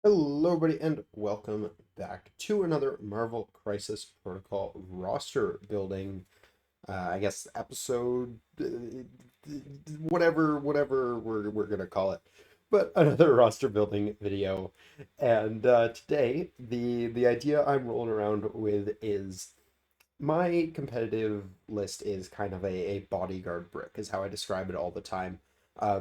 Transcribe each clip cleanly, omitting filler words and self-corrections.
Hello, everybody, and welcome back to another Marvel Crisis Protocol roster building. I guess episode, whatever we're gonna call it, but another roster building video. And today, the idea I'm rolling around with is my competitive list is kind of a bodyguard brick, is how I describe it all the time.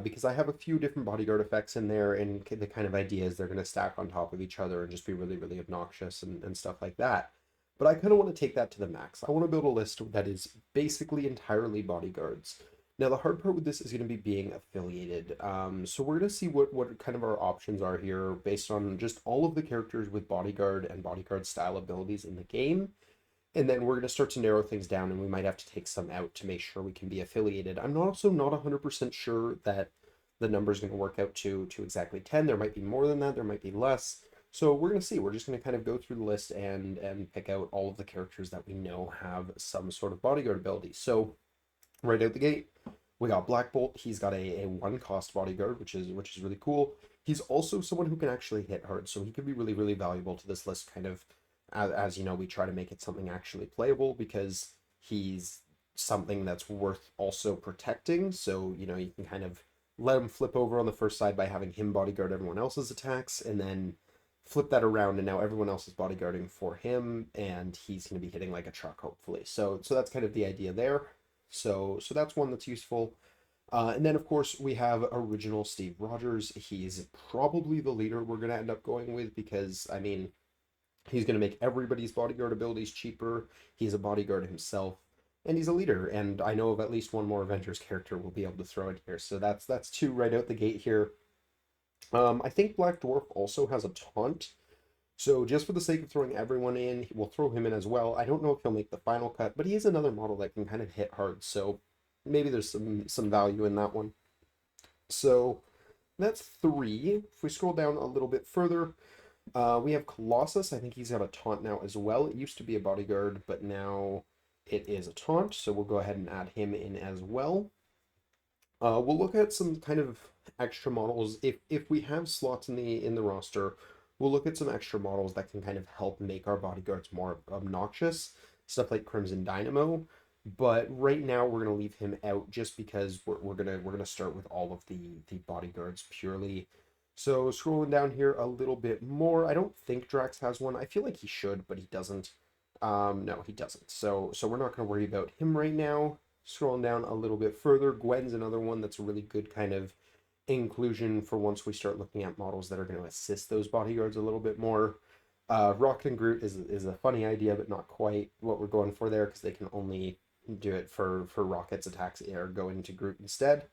Because I have a few different bodyguard effects in there, and the kind of ideas they're going to stack on top of each other and just be really, really obnoxious and stuff like that. But I kind of want to take that to the max. I want to build a list that is basically entirely bodyguards. Now, the hard part with this is going to be being affiliated. So we're going to see what kind of our options are here based on just all of the characters with bodyguard and bodyguard style abilities in the game, and then we're going to start to narrow things down, and we might have to take some out to make sure we can be affiliated. I'm also not 100% sure that the number is going to work out to exactly 10. There might be more than that, there might be less. So we're going to see. We're just going to kind of go through the list and pick out all of the characters that we know have some sort of bodyguard ability. So right out the gate, we got Black Bolt. He's got a one cost bodyguard, which is really cool. He's also someone who can actually hit hard, so he could be really, really valuable to this list, kind of as you know, we try to make it something actually playable because he's something that's worth also protecting. So, you know, you can kind of let him flip over on the first side by having him bodyguard everyone else's attacks, and then flip that around, and now everyone else is bodyguarding for him, and he's going to be hitting like a truck, hopefully. So that's kind of the idea there. So that's one that's useful. And then, of course, we have original Steve Rogers. He's probably the leader we're going to end up going with because, I mean, he's going to make everybody's bodyguard abilities cheaper. He's a bodyguard himself, and he's a leader. And I know of at least one more Avengers character we'll be able to throw in here. So that's two right out the gate here. I think Black Dwarf also has a taunt. So just for the sake of throwing everyone in, we'll throw him in as well. I don't know if he'll make the final cut, but he is another model that can kind of hit hard. So maybe there's some value in that one. So that's three. If we scroll down a little bit further, we have Colossus. I think he's got a taunt now as well. It used to be a bodyguard, but now it is a taunt. So we'll go ahead and add him in as well. We'll look at some kind of extra models. If we have slots in the roster, we'll look at some extra models that can kind of help make our bodyguards more obnoxious. Stuff like Crimson Dynamo. But right now we're gonna leave him out just because we're gonna start with all of the bodyguards purely. So scrolling down here a little bit more, I don't think Drax has one. I feel like he should, but he doesn't. No, he doesn't. So we're not gonna worry about him right now. Scrolling down a little bit further, Gwen's another one that's a really good kind of inclusion for once we start looking at models that are going to assist those bodyguards a little bit more. Rocket and Groot is a funny idea, but not quite what we're going for there because they can only do it for Rocket's attacks or go into Groot instead.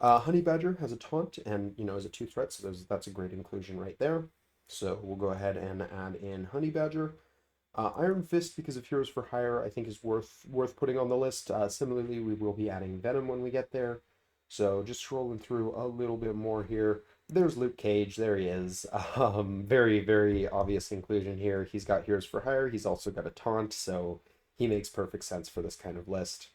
Honey Badger has a taunt and, you know, is a two threat, so that's a great inclusion right there. So we'll go ahead and add in Honey Badger. Iron Fist, because of Heroes for Hire, I think is worth putting on the list. Similarly, we will be adding Venom when we get there. So just scrolling through a little bit more here. There's Luke Cage. There he is. Very, very obvious inclusion here. He's got Heroes for Hire. He's also got a taunt, so he makes perfect sense for this kind of list.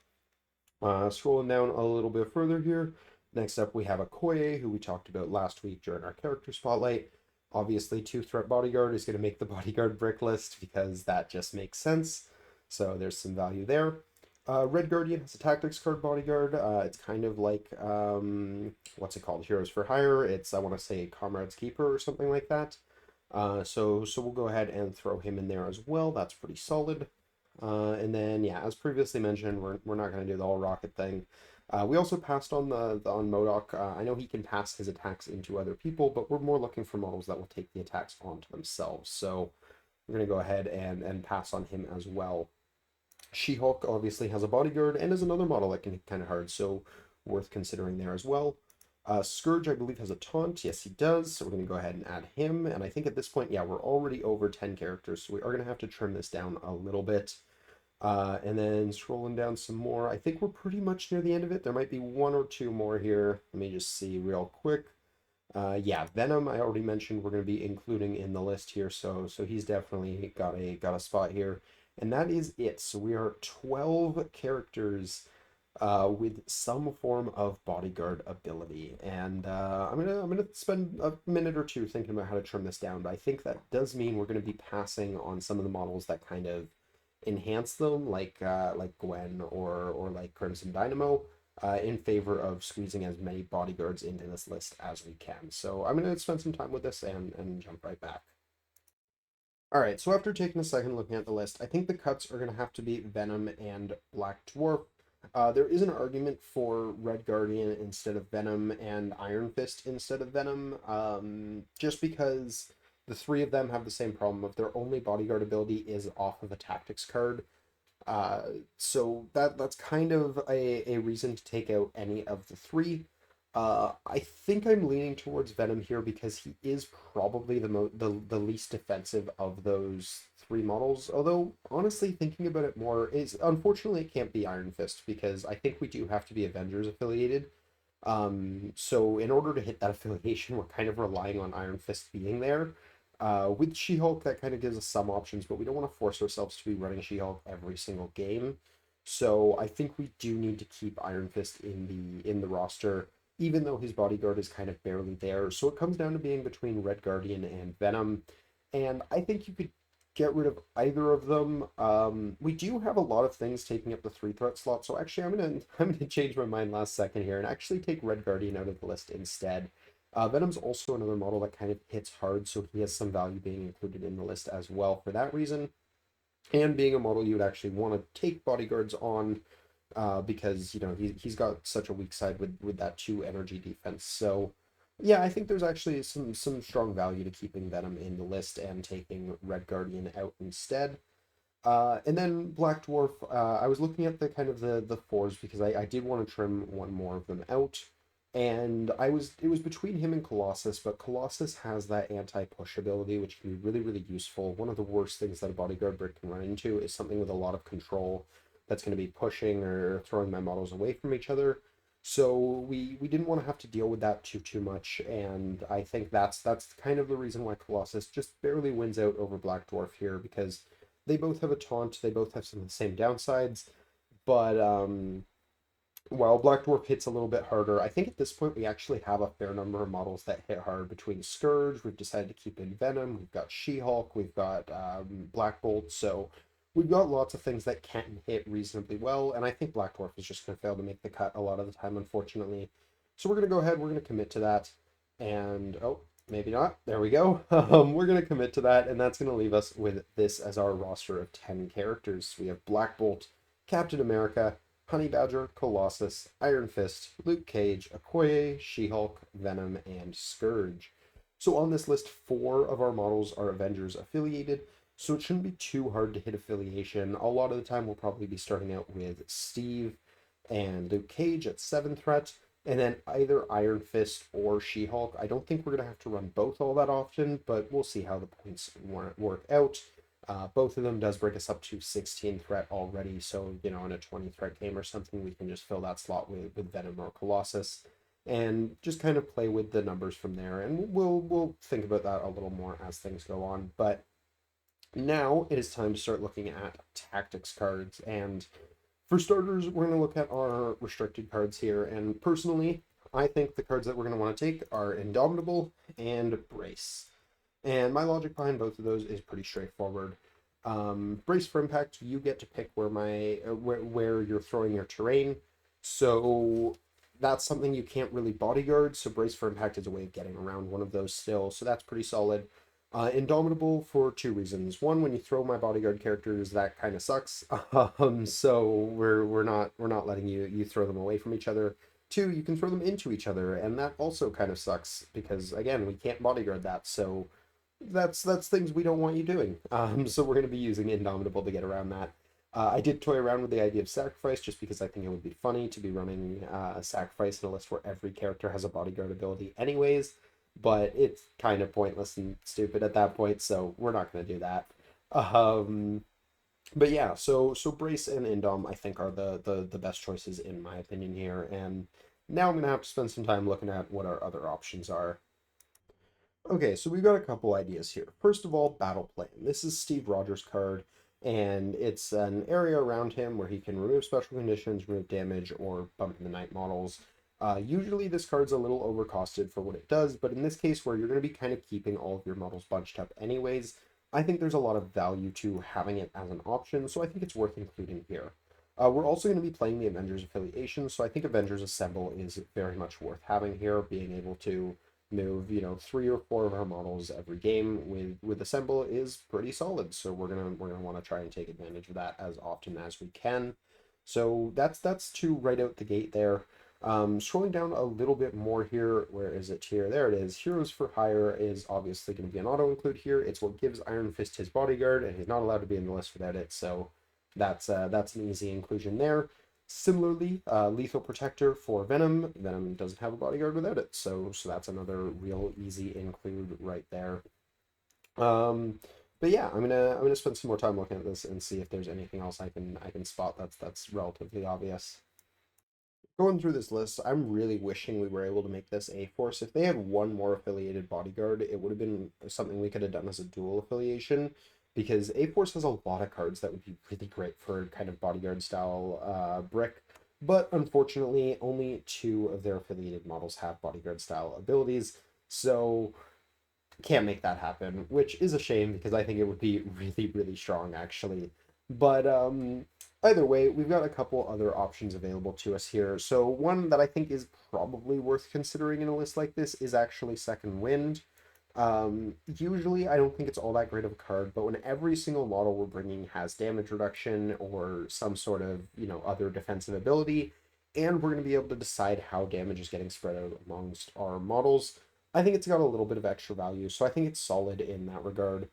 Scrolling down a little bit further here. Next up, we have Okoye, who we talked about last week during our character spotlight. Obviously, two threat bodyguard is going to make the bodyguard brick list because that just makes sense. So there's some value there. Red Guardian has a tactics card bodyguard. It's kind of like what's it called? Heroes for Hire. It's, I want to say, Comrade's Keeper or something like that. So we'll go ahead and throw him in there as well. That's pretty solid. And then yeah, as previously mentioned, we're not going to do the whole rocket thing. We also passed on the on Modok. I know he can pass his attacks into other people, but we're more looking for models that will take the attacks onto themselves. So we're going to go ahead and pass on him as well. She-Hulk obviously has a bodyguard and is another model that can hit kind of hard, so worth considering there as well. Scourge, I believe, has a taunt. Yes, he does. So we're going to go ahead and add him. And I think at this point, yeah, we're already over 10 characters, so we are going to have to trim this down a little bit. And then scrolling down some more, I think we're pretty much near the end of it. There might be one or two more here. Let me just see real quick. Yeah, Venom, I already mentioned we're going to be including in the list here, so he's definitely got a spot here. And that is it. So we are 12 characters with some form of bodyguard ability. And I'm gonna spend a minute or two thinking about how to trim this down. But I think that does mean we're gonna be passing on some of the models that kind of enhance them, like Gwen or like Crimson Dynamo, in favor of squeezing as many bodyguards into this list as we can. So I'm gonna spend some time with this and jump right back. All right, so after taking a second looking at the list, I think the cuts are going to have to be Venom and Black Dwarf. There is an argument for Red Guardian instead of Venom and Iron Fist instead of Venom, just because the three of them have the same problem of their only bodyguard ability is off of a tactics card. Uh, so that's kind of a reason to take out any of the three. I think I'm leaning towards Venom here because he is probably the least defensive of those three models. Although honestly, thinking about it more, is unfortunately it can't be Iron Fist because I think we do have to be Avengers affiliated. So in order to hit that affiliation, we're kind of relying on Iron Fist being there. With She-Hulk, that kind of gives us some options, but we don't want to force ourselves to be running She-Hulk every single game. So I think we do need to keep Iron Fist in the roster, even though his bodyguard is kind of barely there. So it comes down to being between Red Guardian and Venom, and I think you could get rid of either of them. We do have a lot of things taking up the three threat slot, so actually I'm gonna change my mind last second here and actually take Red Guardian out of the list instead. Venom's also another model that kind of hits hard, so he has some value being included in the list as well for that reason. And being a model you would actually want to take bodyguards on, because he's got such a weak side with that 2 energy defense. So yeah, I think there's actually some strong value to keeping Venom in the list and taking Red Guardian out instead. And then Black Dwarf, I was looking at the kind of the fours because I did want to trim one more of them out. And it was between him and Colossus, but Colossus has that anti-push ability, which can be really, really useful. One of the worst things that a bodyguard brick can run into is something with a lot of control that's going to be pushing or throwing my models away from each other. So we didn't want to have to deal with that too much, and I think that's kind of the reason why Colossus just barely wins out over Black Dwarf here, because they both have a taunt, they both have some of the same downsides, but while Black Dwarf hits a little bit harder, I think at this point we actually have a fair number of models that hit hard between Scourge. We've decided to keep in Venom. We've got She-Hulk. We've got Black Bolt. So we've got lots of things that can hit reasonably well. And I think Black Dwarf is just going to fail to make the cut a lot of the time, unfortunately. So we're going to go ahead. We're going to commit to that. And, oh, maybe not. There we go. We're going to commit to that. And that's going to leave us with this as our roster of 10 characters. We have Black Bolt, Captain America, Honey Badger, Colossus, Iron Fist, Luke Cage, Okoye, She-Hulk, Venom, and Scourge. So on this list, 4 of our models are Avengers affiliated, so it shouldn't be too hard to hit affiliation. A lot of the time we'll probably be starting out with Steve and Luke Cage at 7 threat, and then either Iron Fist or She-Hulk. I don't think we're going to have to run both all that often, but we'll see how the points work out. Both of them does bring us up to 16 threat already, so in a 20 threat game or something, we can just fill that slot with Venom or Colossus, and just kind of play with the numbers from there. And we'll think about that a little more as things go on. But now it is time to start looking at tactics cards, and for starters, we're going to look at our restricted cards here. And personally, I think the cards that we're going to want to take are Indomitable and Brace. And my logic behind both of those is pretty straightforward. Brace for impact, you get to pick where you're throwing your terrain. So that's something you can't really bodyguard. So brace for impact is a way of getting around one of those still. So that's pretty solid. Indomitable for 2 reasons. One, when you throw my bodyguard characters, that kind of sucks. So we're not letting you throw them away from each other. 2, you can throw them into each other, and that also kind of sucks because again we can't bodyguard that. So that's things we don't want you doing. So we're going to be using Indomitable to get around that. I did toy around with the idea of Sacrifice just because I think it would be funny to be running Sacrifice in a list where every character has a bodyguard ability anyways, but it's kind of pointless and stupid at that point, so we're not going to do that. But yeah, so Brace and Indom I think are the best choices in my opinion here, and now I'm going to have to spend some time looking at what our other options are. Okay, so we've got a couple ideas here. First of all, Battle Plan. This is Steve Rogers' card, and it's an area around him where he can remove special conditions, remove damage, or bump in the night models. Usually this card's a little overcosted for what it does, but in this case where you're going to be kind of keeping all of your models bunched up anyways, I think there's a lot of value to having it as an option, so I think it's worth including here. We're also going to be playing the Avengers affiliation, so I think Avengers Assemble is very much worth having here, being able to move, 3 or 4 of our models every game with Assemble is pretty solid. So we're gonna want to try and take advantage of that as often as we can. So that's two right out the gate there. Scrolling down a little bit more here, where is it here? There it is. Heroes for Hire is obviously going to be an auto include here. It's what gives Iron Fist his bodyguard, and he's not allowed to be in the list without it. So that's an easy inclusion there. Similarly, Lethal Protector for Venom. Venom doesn't have a bodyguard without it, so that's another real easy include right there. But yeah, I'm gonna spend some more time looking at this and see if there's anything else I can spot that's relatively obvious. Going through this list, I'm really wishing we were able to make this a force. If they had one more affiliated bodyguard, it would have been something we could have done as a dual affiliation, because A Force has a lot of cards that would be really great for kind of bodyguard style brick. But unfortunately, only 2 of their affiliated models have bodyguard style abilities, so can't make that happen, which is a shame because I think it would be really, really strong actually. But either way, we've got a couple other options available to us here. So one that I think is probably worth considering in a list like this is actually Second Wind. Usually I don't think it's all that great of a card, but when every single model we're bringing has damage reduction or some sort of, other defensive ability, and we're going to be able to decide how damage is getting spread out amongst our models, I think it's got a little bit of extra value, so I think it's solid in that regard.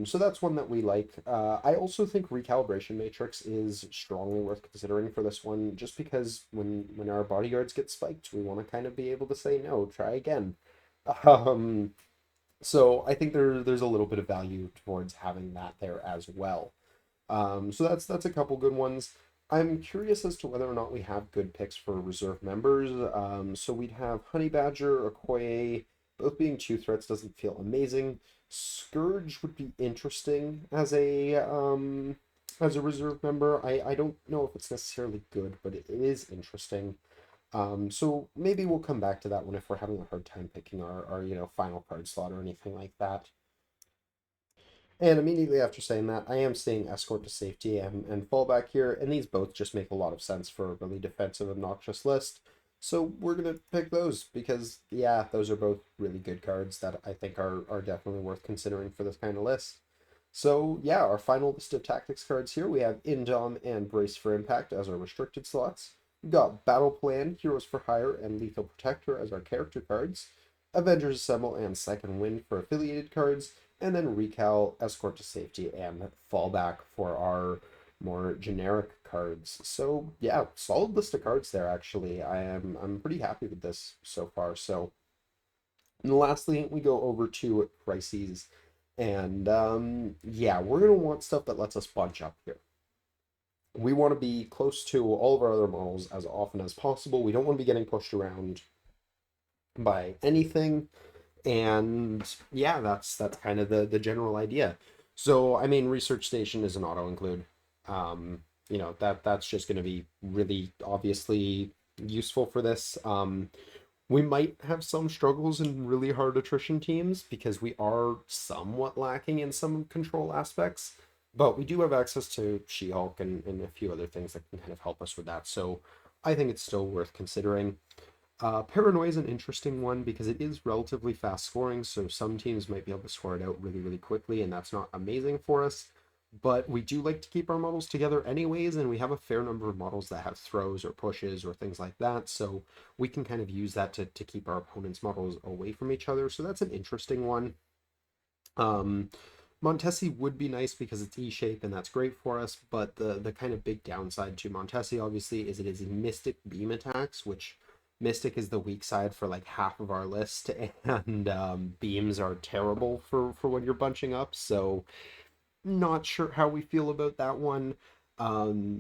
So that's one that we like. I also think Recalibration Matrix is strongly worth considering for this one, just because when our bodyguards get spiked, we want to kind of be able to say no, try again. Um, so I think there's a little bit of value towards having that there as well. So that's a couple good ones. I'm curious as to whether or not we have good picks for reserve members. So we'd have Honey Badger, Okoye, both being 2 threats doesn't feel amazing. Scourge would be interesting as a reserve member. I don't know if it's necessarily good, but it is interesting. So maybe we'll come back to that one if we're having a hard time picking our final card slot or anything like that. And immediately after saying that, I am seeing Escort to Safety and Fallback here, and these both just make a lot of sense for a really defensive, obnoxious list. So we're going to pick those because, yeah, those are both really good cards that I think are definitely worth considering for this kind of list. So, yeah, our final list of tactics cards here, we have Indom and Brace for Impact as our restricted slots. We've got Battle Plan, Heroes for Hire, and Lethal Protector as our character cards. Avengers Assemble and Second Wind for affiliated cards, and then Recal, Escort to Safety, and Fallback for our more generic cards. So yeah, solid list of cards there actually. I'm pretty happy with this so far. So and lastly, we go over to crises. And yeah, we're gonna want stuff that lets us bunch up here. We want to be close to all of our other models as often as possible. We don't want to be getting pushed around by anything. And yeah, that's kind of the general idea. So I mean, research station is an auto include. That's just going to be really obviously useful for this. We might have some struggles in really hard attrition teams because we are somewhat lacking in some control aspects, but we do have access to She-Hulk and a few other things that can kind of help us with that. So I think it's still worth considering. Paranoia is an interesting one because it is relatively fast scoring, so some teams might be able to score it out really, really quickly, and that's not amazing for us. But we do like to keep our models together anyways, and we have a fair number of models that have throws or pushes or things like that, so we can kind of use that to keep our opponent's models away from each other, so that's an interesting one. Montesi would be nice because it's E-shape and that's great for us, but the kind of big downside to Montesi obviously is it is Mystic Beam attacks, which Mystic is the weak side for like half of our list, and beams are terrible for when you're bunching up, so not sure how we feel about that one.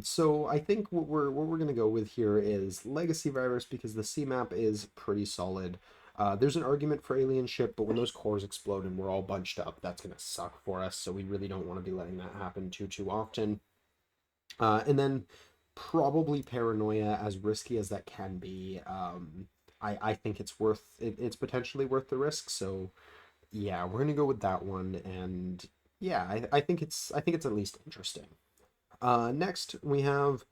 So I think what we're gonna go with here is Legacy Virus because the C map is pretty solid. There's an argument for alien ship, but when those cores explode and we're all bunched up, that's going to suck for us. So we really don't want to be letting that happen too often. And then probably paranoia, as risky as that can be. I think it's potentially worth the risk. So yeah, we're gonna go with that one. And yeah, I think it's at least interesting. Next we have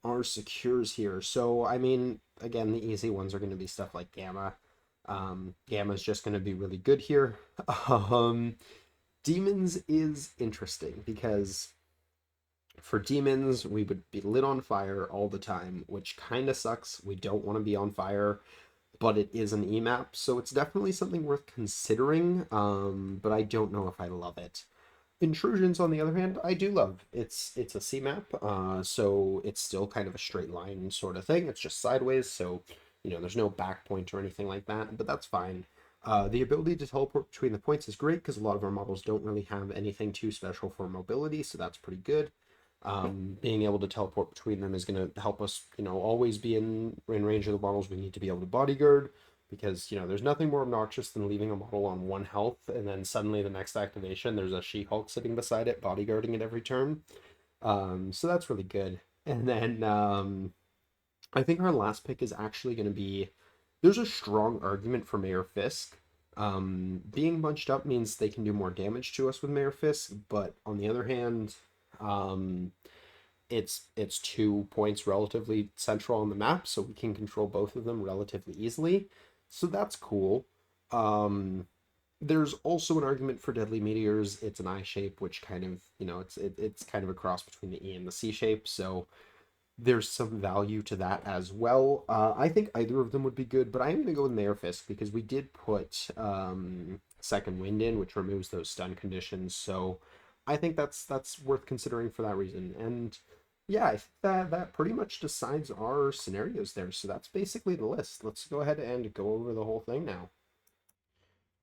our secures here. So I mean, again, the easy ones are going to be stuff like gamma. Gamma is just going to be really good here. Um, Demons is interesting because for demons, we would be lit on fire all the time, which kind of sucks. We don't want to be on fire, but it is an EMAP, so it's definitely something worth considering. But I don't know if I love it. Intrusions, on the other hand, I do love. It's a CMAP, so it's still kind of a straight line sort of thing. It's just sideways, so there's no back point or anything like that, but that's fine. The ability to teleport between the points is great because a lot of our models don't really have anything too special for mobility, so that's pretty good. Being able to teleport between them is going to help us, always be in range of the models we need to be able to bodyguard, because there's nothing more obnoxious than leaving a model on 1 health and then suddenly the next activation there's a She-Hulk sitting beside it bodyguarding it every turn. So that's really good. And then I think our last pick is actually going to be, there's a strong argument for Mayor Fisk. Being bunched up means they can do more damage to us with Mayor Fisk, but on the other hand, um, it's 2 points relatively central on the map, so we can control both of them relatively easily. So that's cool. Um, there's also an argument for deadly meteors. It's an I shape, which kind of, it's kind of a cross between the E and the C shape. So there's some value to that as well. I think either of them would be good, but I'm going to go with Mayor Fisk because we did put Second Wind in, which removes those stun conditions. So I think that's worth considering for that reason. And yeah, I think that pretty much decides our scenarios there. So that's basically the list. Let's go ahead and go over the whole thing now.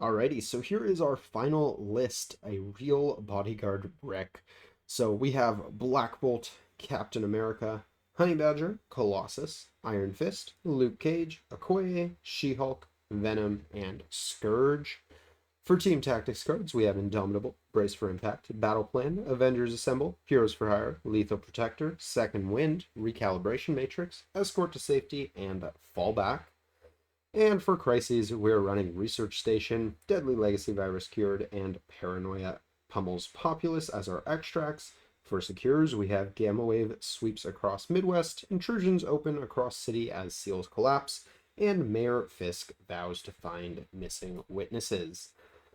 Alrighty, so here is our final list, a real bodyguard brick. So we have Black Bolt, Captain America, Honey Badger, Colossus, Iron Fist, Luke Cage, Okoye, She-Hulk, Venom, and Scourge. For Team Tactics cards, we have Indomitable, Brace for Impact, Battle Plan, Avengers Assemble, Heroes for Hire, Lethal Protector, Second Wind, Recalibration Matrix, Escort to Safety, and Fallback. And for Crises, we're running Research Station, Deadly Legacy Virus Cured, and Paranoia Pummels Populace as our extracts. For Secures, we have Gamma Wave sweeps across Midwest, Intrusions open across city as seals collapse, and Mayor Fisk vows to find missing witnesses.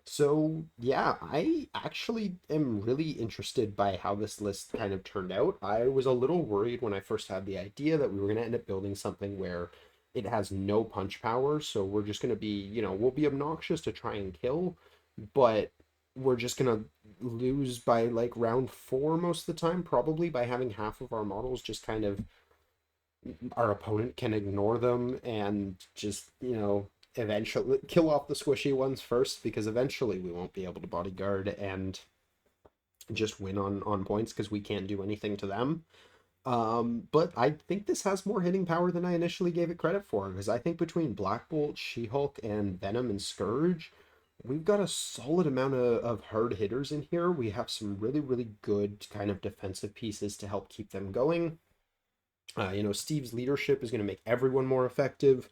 So yeah, I actually am really interested by how this list kind of turned out. I was a little worried when I first had the idea that we were going to end up building something where it has no punch power, so we're just going to be, we'll be obnoxious to try and kill, but we're just going to lose by like round 4 most of the time, probably by having half of our models just kind of, our opponent can ignore them and just, eventually kill off the squishy ones first, because eventually we won't be able to bodyguard and just win on points because we can't do anything to them. But I think this has more hitting power than I initially gave it credit for, because I think between Black Bolt, She-Hulk, and Venom and Scourge, we've got a solid amount of hard hitters in here. We have some really, really good kind of defensive pieces to help keep them going. Steve's leadership is going to make everyone more effective.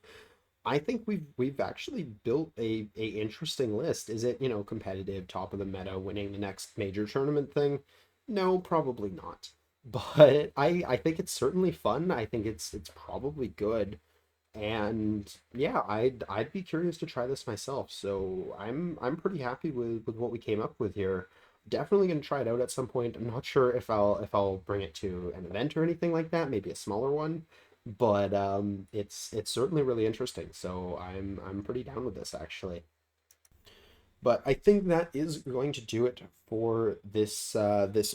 I think we've actually built a interesting list. Is it, competitive, top of the meta, winning the next major tournament thing? No, probably not. But I think it's certainly fun. I think it's probably good. And yeah, I'd be curious to try this myself. So I'm pretty happy with what we came up with here. Definitely gonna try it out at some point. I'm not sure if I'll bring it to an event or anything like that, maybe a smaller one. But it's certainly really interesting. So I'm pretty down with this actually. But I think that is going to do it for this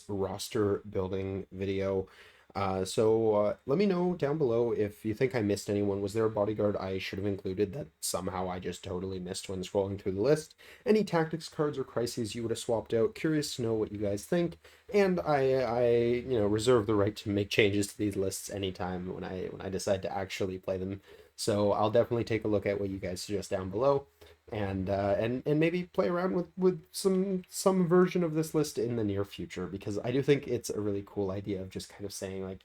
roster building video. Let me know down below if you think I missed anyone. Was there a bodyguard I should have included that somehow I just totally missed when scrolling through the list? Any tactics cards or crises you would have swapped out? Curious to know what you guys think. And I reserve the right to make changes to these lists anytime when I decide to actually play them. So I'll definitely take a look at what you guys suggest down below, and maybe play around with some version of this list in the near future, because I do think it's a really cool idea of just kind of saying, like,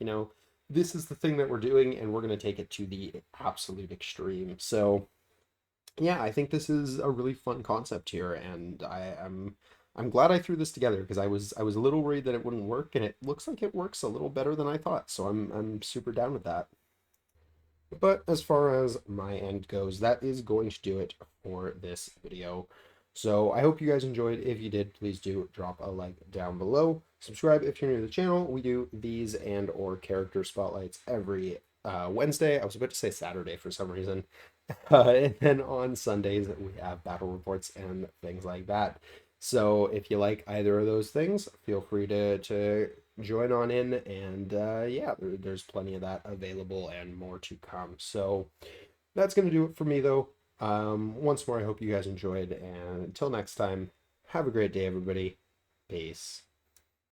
this is the thing that we're doing and we're going to take it to the absolute extreme. So yeah, I think this is a really fun concept here, and I'm glad I threw this together, because I was a little worried that it wouldn't work, and it looks like it works a little better than I thought. So I'm super down with that. But as far as my end goes, that is going to do it for this video. So I hope you guys enjoyed. If you did, please do drop a like down below. Subscribe if you're new to the channel. We do these and or character spotlights every Wednesday. I was about to say Saturday for some reason. And then on Sundays, we have battle reports and things like that. So if you like either of those things, feel free to join on in. And yeah, there's plenty of that available and more to come. So that's going to do it for me, though. Once more, I hope you guys enjoyed. And until next time, have a great day, everybody. Peace.